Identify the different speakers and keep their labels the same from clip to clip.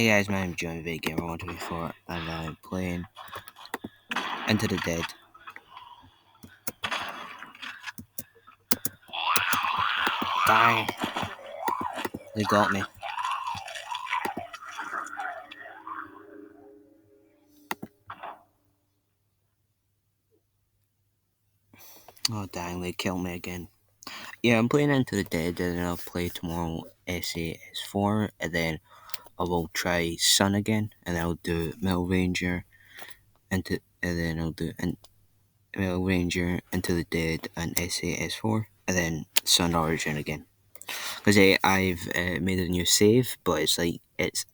Speaker 1: Hey guys, my name is Johnny Big Gamer 124 and I'm playing Into the Dead. Dang, they got me. Oh dang, they killed me again. Yeah, I'm playing Into the Dead and then I'll play tomorrow SAS4 and then I will try Sun again and then I'll do Metal Ranger and then I'll do Metal Ranger Into the Dead and SAS4 and then Sun Origin again. Because I've made a new save, but it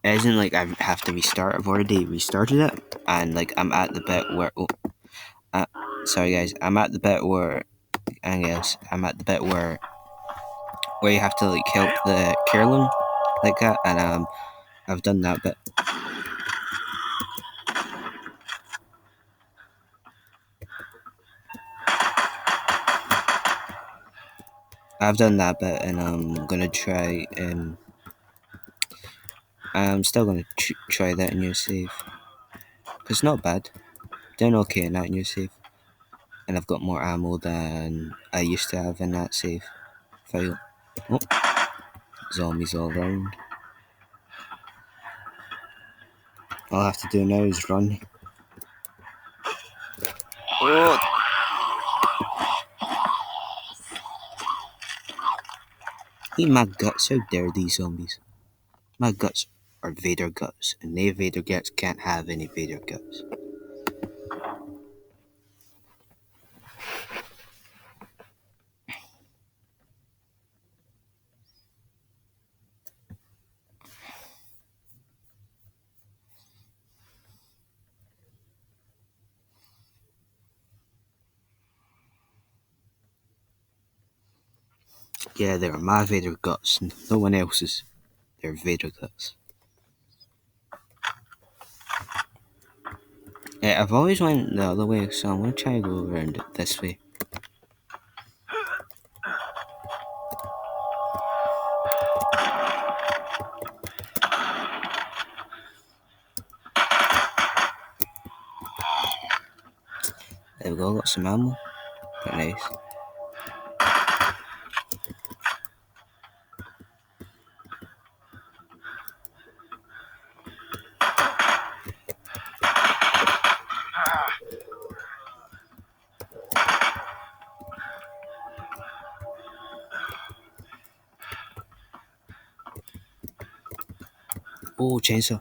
Speaker 1: isn't like I have to restart. I've already restarted it, and like I'm at the bit where. Sorry guys, I'm at the bit where. I guess I'm at the bit where you have to like help the Carolyn, like that, and I've done that bit. I've done that bit, and I'm gonna try. I'm still gonna try that new save. It's not bad. Doing okay in that new save, and I've got more ammo than I used to have in that save file. Oh, zombies all around. All I have to do now is run. Oh! Eat my guts, how dare these zombies? My guts are Vader guts, and they Vader guts can't have any Vader guts. Yeah, they're my Vader guts, no one else's. They're Vader guts. Yeah, I've always went the other way, so I'm gonna try to go around it this way. There we go, got some ammo. Pretty nice. Oh, chainsaw.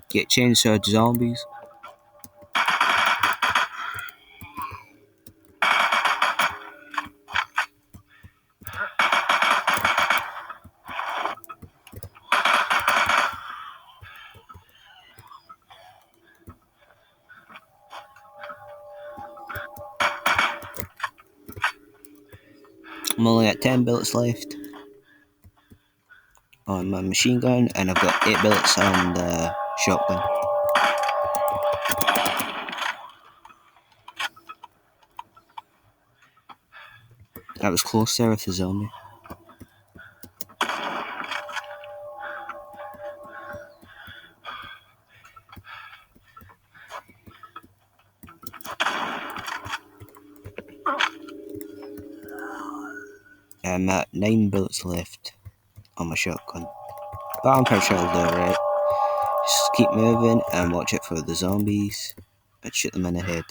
Speaker 1: Get chainsawed zombies. I'm only at 10 bullets left on my machine gun, and I've got 8 bullets on the shotgun. That was close there with the zombie. I'm at 9 bullets left on my shotgun. But I'm pretty sure I'll do alright. Just keep moving and watch it for the zombies and shoot them in the head.